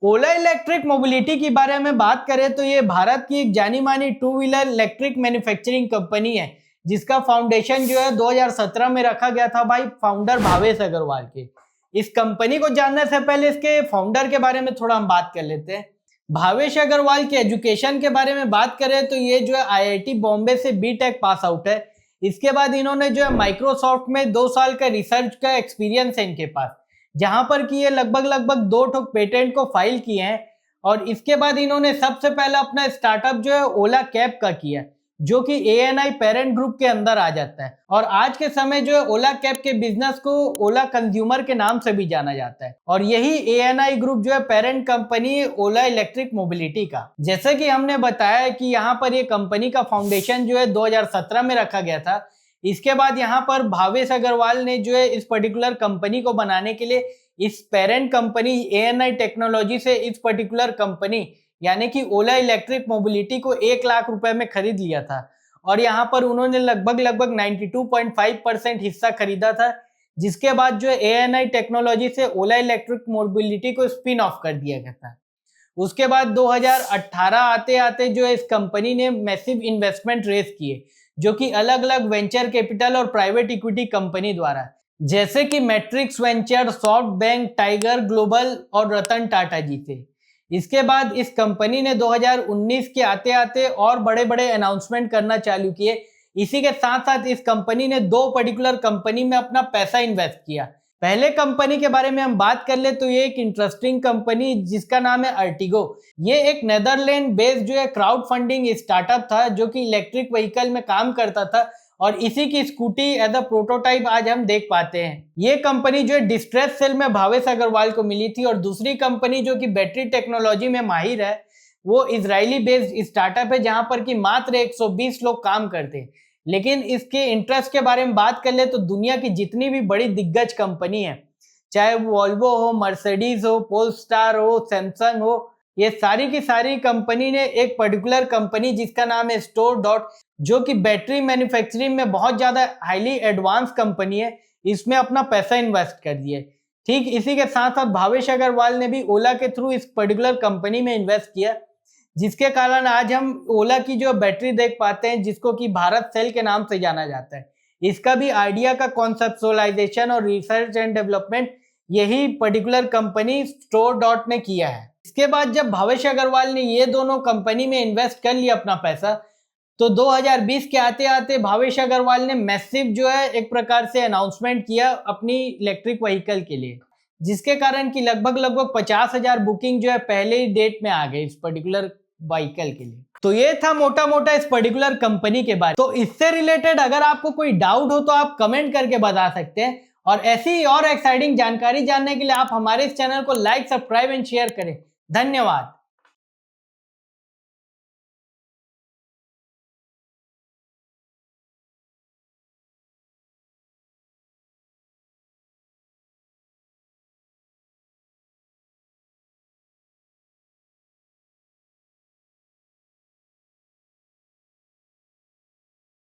ओला electric mobility के बारे में बात करें तो ये भारत की एक जानी मानी two wheeler electric manufacturing company है, जिसका फाउंडेशन जो है 2017 में रखा गया था भाई फाउंडर भावेश अग्रवाल के। इस कंपनी को जानने से पहले इसके फाउंडर के बारे में थोड़ा हम बात कर लेते हैं। भावेश अग्रवाल के एजुकेशन के बारे में बात करें तो ये जो है आईआईटी बॉम्बे से बीटेक पास आउट है। इसके बाद इन्होंने जो है माइक्रोसॉफ्ट में 2 साल का रिसर्च का एक्सपीरियंस है इनके पास, जहां पर कि ये लगभग 2 ठोक पेटेंट को फाइल किए हैं। और इसके बाद इन्होंने सबसे पहला अपना स्टार्टअप जो है ओला कैब का किया, जो कि एएनआई पेरेंट ग्रुप के अंदर आ जाता है। और आज के समय जो है ओला कैब के बिजनेस को ओला कंज्यूमर के नाम से भी जाना जाता है। और यही एएनआई ग्रुप जो है पेरेंट कंपनी है ओला इलेक्ट्रिक मोबिलिटी का। जैसे कि हमने बताया कि यहाँ पर ये कंपनी का फाउंडेशन जो है 2017 में रखा गया था। इसके बाद यहाँ पर भावेश अग्रवाल ने जो है इस पर्टिकुलर कंपनी को बनाने के लिए इस पेरेंट कंपनी एएनआई टेक्नोलॉजी से इस पर्टिकुलर कंपनी यानी कि ओला इलेक्ट्रिक मोबिलिटी को 1 लाख रुपए में खरीद लिया था। और यहाँ पर उन्होंने लगभग 92.5% हिस्सा खरीदा था, जिसके बाद जो एएनआई टेक्नोलॉजी से ओला इलेक्ट्रिक मोबिलिटी को स्पिन ऑफ कर दिया गया था। उसके बाद 2018 आते आते जो है इस कंपनी ने मैसिव इन्वेस्टमेंट रेस किए, जो कि अलग अलग वेंचर कैपिटल और प्राइवेट इक्विटी कंपनी द्वारा, जैसे कि matrix venture, soft bank, tiger global और रतन टाटा जी थे। इसके बाद इस कंपनी ने 2019 के आते आते और बड़े बड़े अनाउंसमेंट करना चालू किए। इसी के साथ साथ इस कंपनी ने 2 पर्टिकुलर कंपनी में अपना पैसा इन्वेस्ट किया। पहले कंपनी के बारे में हम बात कर ले तो ये एक इंटरेस्टिंग कंपनी जिसका नाम है अर्टिगो। ये एक नेदरलैंड बेस्ड जो है क्राउड फंडिंग स्टार्टअप था, जो कि इलेक्ट्रिक व्हीकल में काम करता था। और इसी की स्कूटी एज अ प्रोटोटाइप आज हम देख पाते हैं। ये कंपनी जो है डिस्ट्रेस सेल में भावेश अग्रवाल को मिली थी। और दूसरी कंपनी जो कि बैटरी टेक्नोलॉजी में माहिर है, वो इजरायली बेस्ड स्टार्टअप है, जहां पर कि मात्र 120 लोग काम करते हैं। लेकिन इसके इंटरेस्ट के बारे में बात कर ले तो दुनिया की जितनी भी बड़ी दिग्गज कंपनी है, चाहे वो वॉल्वो हो, मर्सिडीज हो, पोलस्टार हो, सैमसंग हो, ये सारी की सारी कंपनी ने एक पर्टिकुलर कंपनी जिसका नाम है स्टोर डॉट, जो कि बैटरी मैन्युफैक्चरिंग में बहुत ज्यादा हाईली एडवांस कंपनी है, इसमें अपना पैसा इन्वेस्ट कर दिया। ठीक इसी के साथ साथ भावेश अग्रवाल ने भी ओला के थ्रू इस पर्टिकुलर कंपनी में इन्वेस्ट किया, जिसके कारण आज हम ओला की जो बैटरी देख पाते हैं, जिसको कि भारत सेल के नाम से जाना जाता है। इसका भी आइडिया का कॉन्सेप्चुअलाइजेशन और रिसर्च एंड डेवलपमेंट यही पर्टिकुलर कंपनी स्टोर डॉट ने किया है। इसके बाद जब भावेश अग्रवाल ने ये दोनों कंपनी में इन्वेस्ट कर लिया अपना पैसा, तो 2020 के आते आते भावेश अग्रवाल ने मैसिव जो है एक प्रकार से अनाउंसमेंट किया अपनी इलेक्ट्रिक व्हीकल के लिए, जिसके कारण कि लगभग 50,000 बुकिंग जो है पहले ही डेट में आ गई इस पर्टिकुलर व्हीकल के लिए। तो ये था मोटा मोटा इस पर्टिकुलर कंपनी के बारे में। तो इससे रिलेटेड अगर आपको कोई डाउट हो तो आप कमेंट करके बता सकते हैं। और ऐसी और एक्साइटिंग जानकारी जानने के लिए आप हमारे इस चैनल को लाइक, सब्सक्राइब एंड शेयर करें। धन्यवाद।